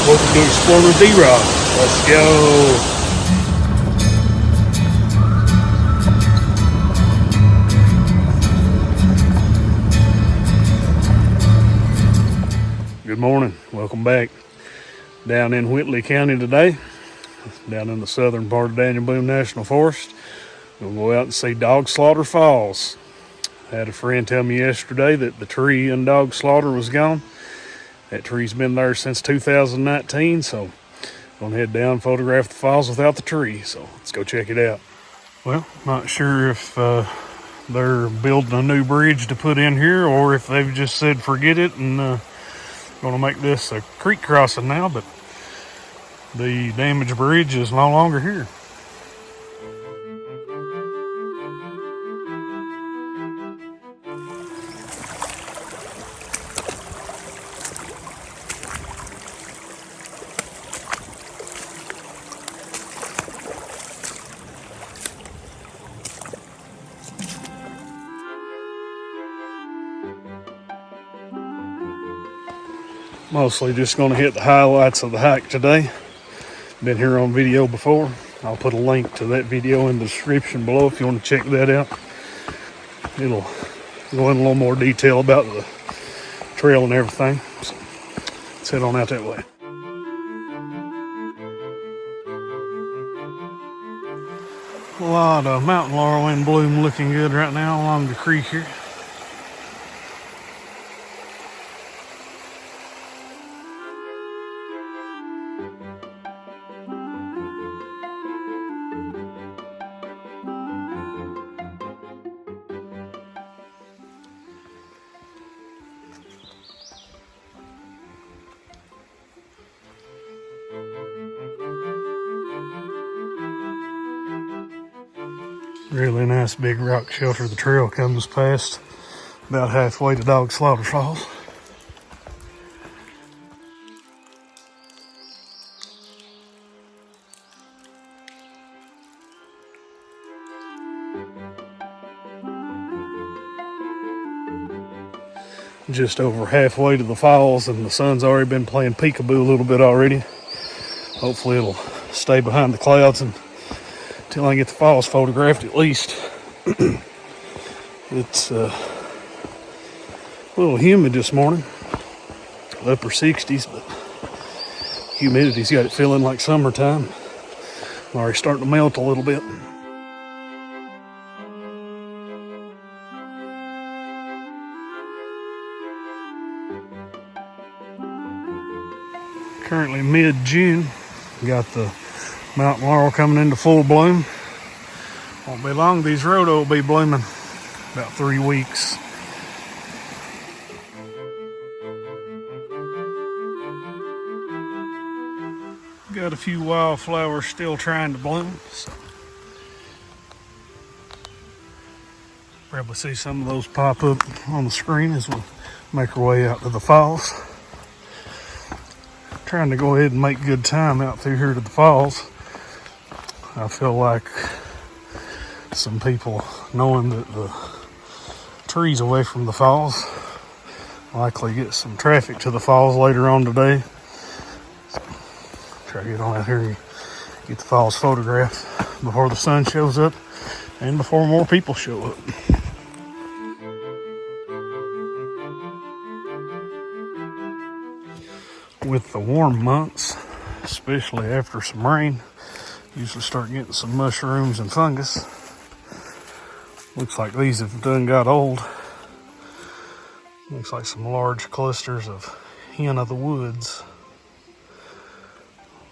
Welcome to Explorer D-Rock. Let's go. Good morning. Welcome back. Down in Whitley County today, down in the southern part of Daniel Boone National Forest. We'll go out and see Dogslaughter Falls. I had a friend tell me yesterday that the tree in Dogslaughter was gone. That tree's been there since 2019, so I'm going to head down and photograph the falls without the tree. So let's go check it out. Well, not sure if they're building a new bridge to put in here or if they've just said forget it and going to make this a creek crossing now, but the damaged bridge is no longer here. Mostly just going to hit the highlights of the hike today. Been here on video before. I'll put a link to that video in the description below if you want to check that out. It'll go in a little more detail about the trail and everything. So let's head on out that way. A lot of mountain laurel in bloom looking good right now along the creek here. Really nice big rock shelter the trail comes past about halfway to Dogslaughter Falls. Just over halfway to the falls and the sun's already been playing peekaboo a little bit already. Hopefully it'll stay behind the clouds until I get the falls photographed at least. It's a little humid this morning, upper 60s, but humidity's got it feeling like summertime. Already starting to melt a little bit. Currently mid-June, got the mountain laurel coming into full bloom. Won't be long, these rhodo will be blooming about 3 weeks. Got a few wildflowers still trying to bloom, so probably see some of those pop up on the screen as we make our way out to the falls. Trying to go ahead and make good time out through here to the falls. I feel like some people, knowing that the tree's away from the falls, likely get some traffic to the falls later on today. So, try to get on out here and get the falls photographed before the sun shows up and before more people show up. With the warm months, especially after some rain, usually start getting some mushrooms and fungus. Looks like these have done got old. Looks like some large clusters of hen of the woods.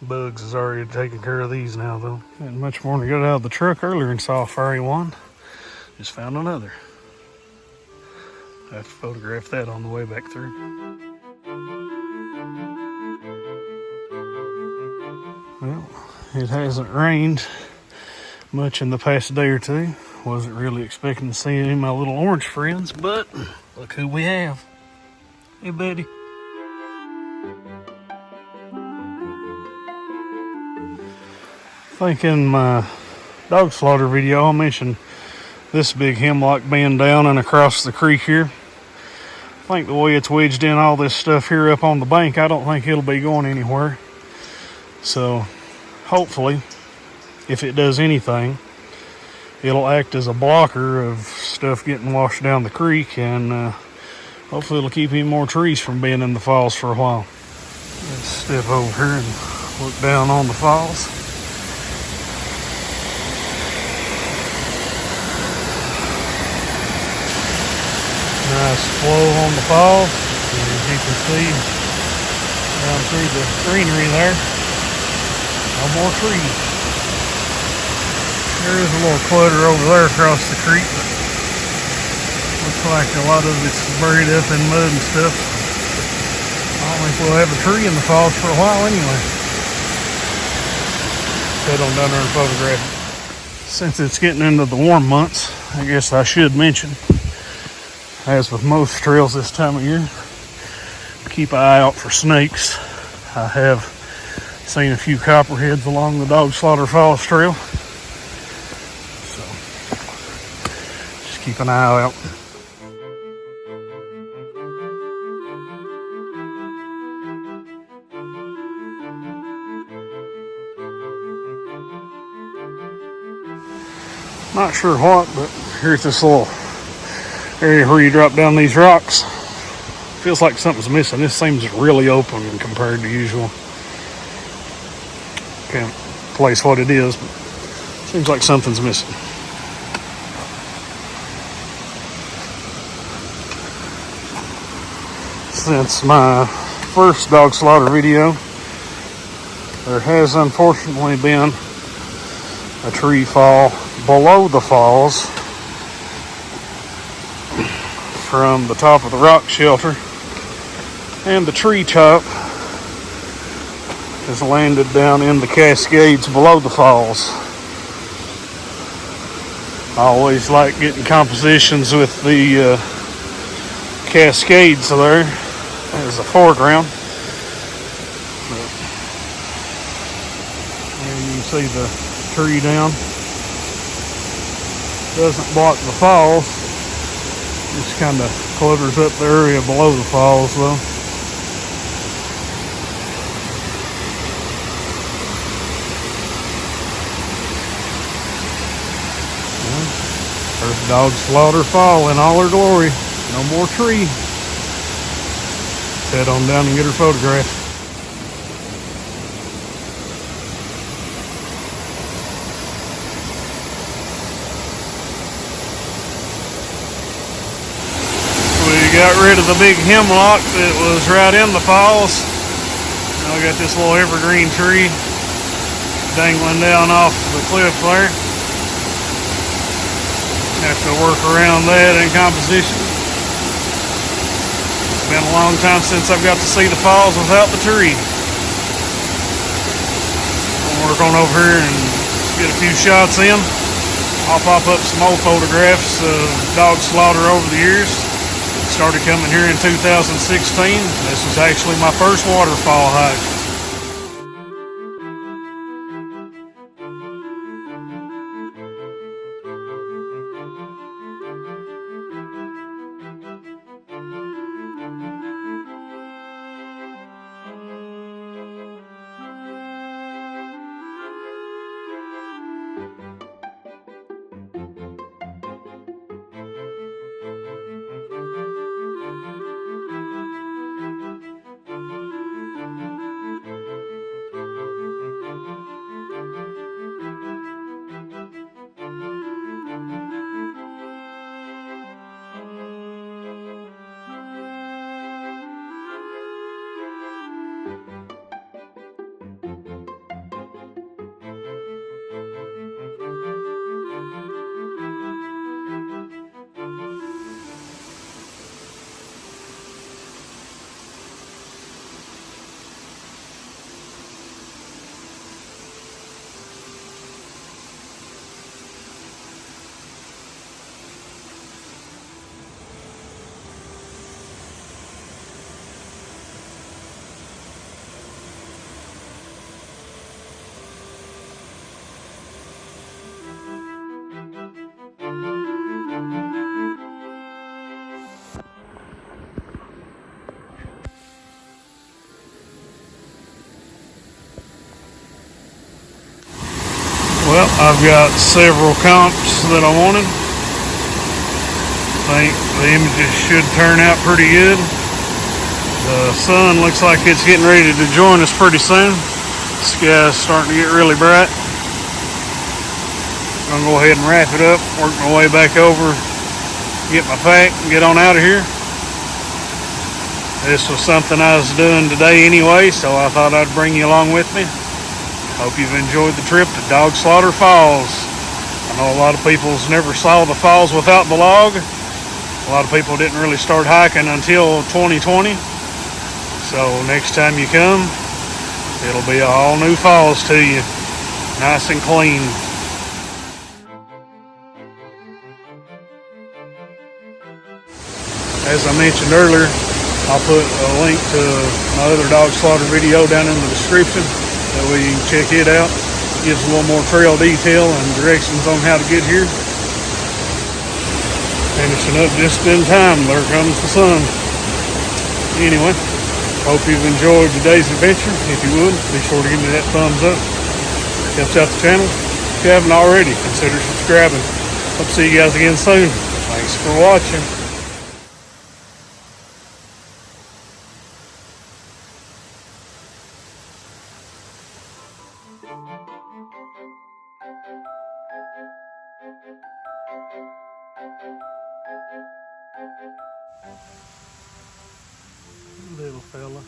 Bugs has already taken care of these now though. Hadn't much more to get out of the truck earlier and saw a fiery one. Just found another. I have to photograph that on the way back through. Well, it hasn't rained much in the past day or two. Wasn't really expecting to see any of my little orange friends, but look who we have. Hey, buddy. I think in my dog slaughter video, I'll mention this big hemlock being down and across the creek here. I think the way it's wedged in all this stuff here up on the bank, I don't think it'll be going anywhere. So hopefully, if it does anything, it'll act as a blocker of stuff getting washed down the creek, and hopefully it'll keep any more trees from being in the falls for a while. Let's step over here and look down on the falls. Nice flow on the falls, and as you can see down through the greenery there, no more trees. There is a little clutter over there across the creek, but looks like a lot of it's buried up in mud and stuff. I don't think we'll have a tree in the falls for a while anyway. Head on down there and photograph it. Since it's getting into the warm months, I guess I should mention, as with most trails this time of year, keep an eye out for snakes. I have seen a few copperheads along the Dogslaughter Falls trail. Keep an eye out. Not sure what, but here's this little area where you drop down these rocks. Feels like something's missing. This seems really open compared to usual. Can't place what it is, but seems like something's missing. Since my first dog slaughter video, there has unfortunately been a tree fall below the falls from the top of the rock shelter, and the tree top has landed down in the cascades below the falls. I always like getting compositions with the cascades there as a foreground. And you can see the tree down. Doesn't block the falls. Just kind of clutters up the area below the falls though. There's Dogslaughter Fall in all her glory. No more tree. Head on down and get her photograph. We got rid of the big hemlock that was right in the falls. Now we got this little evergreen tree dangling down off the cliff there. Have to work around that in composition. It's been a long time since I've got to see the falls without the tree. I'll work on over here and get a few shots in. I'll pop up some old photographs of dog slaughter over the years. Started coming here in 2016. This was actually my first waterfall hike. Well, I've got several comps that I wanted. I think the images should turn out pretty good. The sun looks like it's getting ready to join us pretty soon. The sky's starting to get really bright. I'm gonna go ahead and wrap it up, work my way back over, get my pack, and get on out of here. This was something I was doing today anyway, so I thought I'd bring you along with me. Hope you've enjoyed the trip to Dogslaughter Falls. I know a lot of people's never saw the falls without the log. A lot of people didn't really start hiking until 2020. So next time you come, it'll be all new falls to you, nice and clean. As I mentioned earlier, I'll put a link to my other dog slaughter video down in the description. That way you can check it out. It gives a little more trail detail and directions on how to get here. Finishing up just in time. There comes the sun. Anyway, hope you've enjoyed today's adventure. If you would, be sure to give me that thumbs up. Helps out the channel. If you haven't already, consider subscribing. Hope to see you guys again soon. Thanks for watching. Little fella.